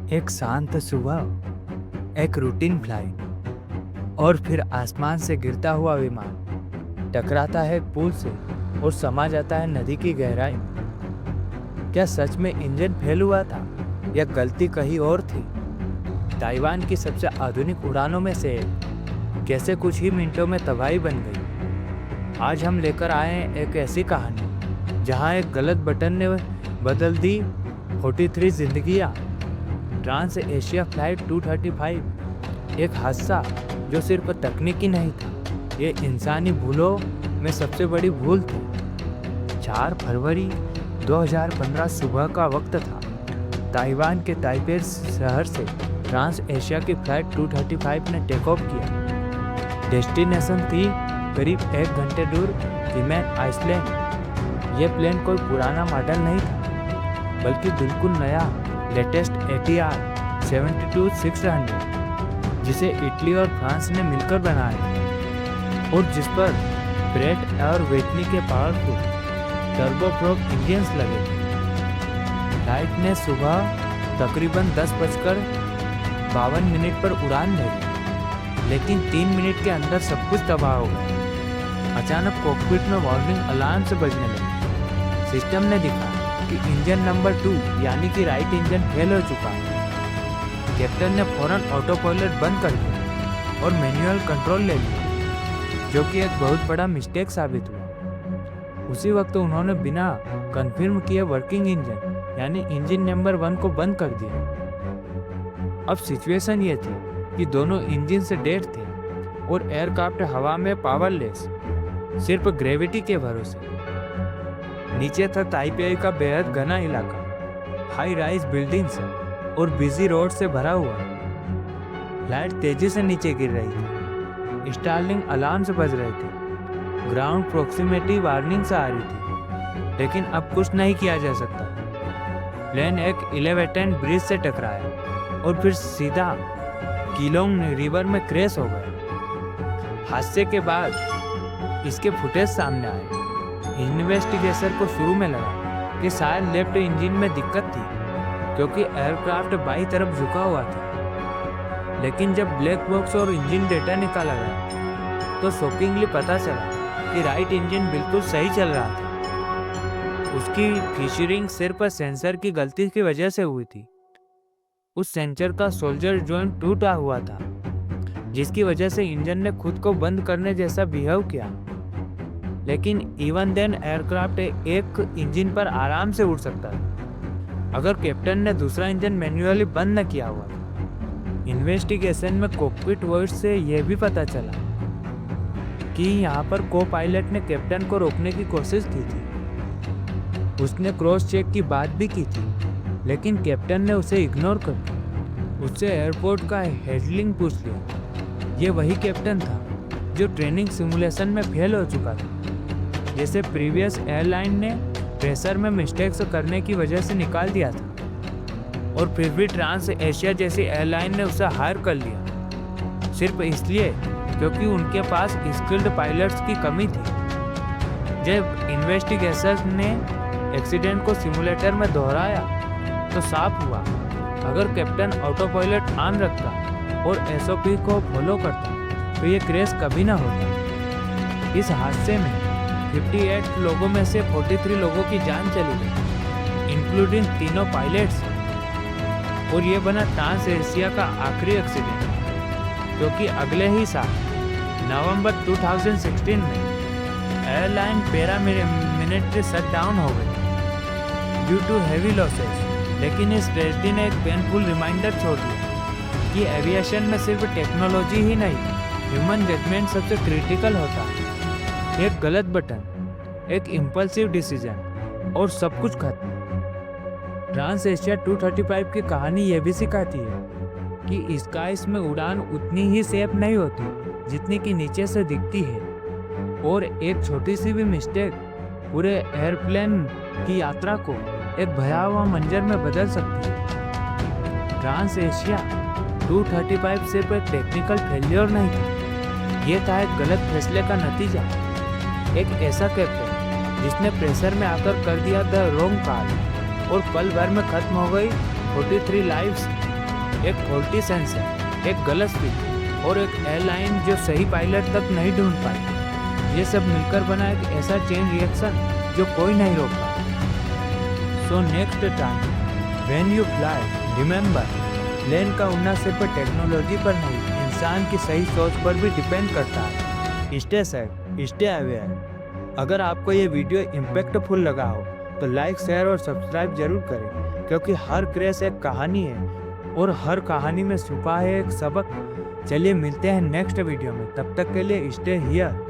एक शांत सुबह, एक रूटीन फ्लाइट, और फिर आसमान से गिरता हुआ विमान टकराता है एक पुल से और समा जाता है नदी की गहराई में। क्या सच में इंजन फेल हुआ था या गलती कहीं और थी? ताइवान की सबसे आधुनिक उड़ानों में से एक कैसे कुछ ही मिनटों में तबाही बन गई। आज हम लेकर आए हैं एक ऐसी कहानी जहां एक गलत बटन ने बदल दी 43 जिंदगियां। ट्रांस एशिया फ्लाइट 235 एक हादसा जो सिर्फ तकनीकी नहीं था, ये इंसानी भूलों में सबसे बड़ी भूल थी। 4 फरवरी 2015 सुबह का वक्त था। ताइवान के ताइपे शहर से ट्रांस एशिया की फ्लाइट 235 ने टेक ऑफ किया। डेस्टिनेशन थी करीब 1 घंटे दूर फीमेन आइसलैंड। ये प्लेन कोई पुराना मॉडल नहीं था, बल्कि बिल्कुल नया लेटेस्ट ATR 72-600 जिसे इटली और फ्रांस ने मिलकर बनाया और जिस पर ब्रेट और वेटनी के पावरफुल टर्बोप्रोप इंजन्स लगे थे। फ्लाइट ने सुबह तकरीबन 10:52 पर उड़ान भरी, लेकिन 3 मिनट के अंदर सब कुछ तबाह हो गया। अचानक कॉकपिट में वार्निंग अलार्म से बजने लगे। सिस्टम ने दिखाया कि इंजन नंबर 2 यानी कि राइट इंजन फेल हो चुका है। कैप्टन ने फौरन ऑटो पायलट बंद कर दिया और मैनुअल कंट्रोल ले लिया, जो कि एक बहुत बड़ा मिस्टेक साबित हुआ। उसी वक्त उन्होंने बिना कंफर्म किए वर्किंग इंजन यानी इंजन नंबर 1 को बंद कर दिया। अब सिचुएशन ये थी कि दोनों इंजन से डेड थे और एयरक्राफ्ट हवा में पावरलेस, सिर्फ ग्रेविटी के भरोसे। नीचे था ताइपेई का बेहद घना इलाका, हाई राइज बिल्डिंग्स और बिजी रोड से भरा हुआ। फ्लाइट तेजी से नीचे गिर रही थी। स्टार्लिंग अलार्म्स बज रहे थे, ग्राउंड प्रोक्सीमिटी वार्निंग्स आ रही थी, लेकिन अब कुछ नहीं किया जा सकता। प्लेन एक एलिवेटेड ब्रिज से टकराया और फिर सीधा कीलोंग रिवर में क्रैश हो गया। हादसे के बाद इसके फुटेज सामने आए। इन्वेस्टिगेशन को शुरू में लगा कि शायद लेफ्ट इंजन में दिक्कत थी, क्योंकि एयरक्राफ्ट बाईं तरफ झुका हुआ था। लेकिन जब ब्लैक बॉक्स और इंजन डेटा निकाला गया तो शॉकिंगली पता चला कि राइट इंजन बिल्कुल सही चल रहा था। उसकी फीचरिंग सिर्फ सेंसर की गलती की वजह से हुई थी। उस सेंसर का सोल्जर जॉइंट टूटा हुआ था, जिसकी वजह से इंजन ने खुद को बंद करने जैसा बिहेव किया। लेकिन इवन देन एयरक्राफ्ट एक इंजन पर आराम से उड़ सकता था अगर कैप्टन ने दूसरा इंजन मैन्युअली बंद न किया हुआ। इन्वेस्टिगेशन में कॉकपिट वॉइस से यह भी पता चला कि यहाँ पर को पायलट ने कैप्टन को रोकने की कोशिश की थी। उसने क्रॉस चेक की बात भी की थी, लेकिन कैप्टन ने उसे इग्नोर कर दिया। उससे एयरपोर्ट का हैंडलिंग पूछ लिया। ये वही कैप्टन था जो ट्रेनिंग सिमुलेशन में फेल हो चुका था, जैसे प्रीवियस एयरलाइन ने प्रेशर में मिस्टेक्स करने की वजह से निकाल दिया था, और फिर भी ट्रांस एशिया जैसी एयरलाइन ने उसे हायर कर लिया, सिर्फ इसलिए क्योंकि उनके पास स्किल्ड पायलट्स की कमी थी। जब इन्वेस्टिगेशंस ने एक्सीडेंट को सिमुलेटर में दोहराया तो साफ हुआ, अगर कैप्टन ऑटो पायलट ऑन रखता और SOP को फॉलो करता तो ये क्रैश कभी ना होता। इस हादसे में 58 लोगों में से 43 लोगों की जान चली गई, इंक्लूडिंग तीनों पायलट्स, और ये बना ट्रांस एशिया का आखिरी एक्सीडेंट, क्योंकि अगले ही साल नवंबर 2016 में एयरलाइन पैरामिलिट्री शटडाउन हो गई ड्यू टू हैवी लॉसेस। लेकिन इस ट्रेजेडी ने एक पेनफुल रिमाइंडर छोड़ दिया कि एविएशन में सिर्फ टेक्नोलॉजी ही नहीं, ह्यूमन जजमेंट सबसे क्रिटिकल होता है। एक गलत बटन, एक इम्पल्सिव डिसीजन और सब कुछ खत्म। ट्रांस एशिया 235 की कहानी यह भी सिखाती है कि स्काइस में उड़ान उतनी ही सेफ नहीं होती जितनी कि नीचे से दिखती है, और एक छोटी सी भी मिस्टेक पूरे एयरप्लेन की यात्रा को एक भयावह मंजर में बदल सकती है। ट्रांस एशिया 235 सिर्फ एक टेक्निकल फेल्योर नहीं था, ये था एक गलत फैसले का नतीजा। एक ऐसा कैप्टन जिसने प्रेशर में आकर कर दिया द रॉन्ग कॉल और पल भर में खत्म हो गई 43 लाइव्स एक फॉल्टी सेंसर, एक गलत स्पीड और एक एयरलाइन जो सही पायलट तक नहीं ढूंढ पाई। ये सब मिलकर बना एक ऐसा चेन रिएक्शन जो कोई नहीं रोक पाता। So next time when you fly, remember, plane का उड़ना सिर्फ टेक्नोलॉजी पर नहीं, इंसान की सही सोच पर भी डिपेंड करता है। Stay safe, stay aware. अगर आपको ये वीडियो इम्पैक्टफुल लगा हो तो लाइक, शेयर और सब्सक्राइब जरूर करें, क्योंकि हर क्रैश एक कहानी है और हर कहानी में छुपा है एक सबक। चलिए मिलते हैं नेक्स्ट वीडियो में, तब तक के लिए स्टे हियर।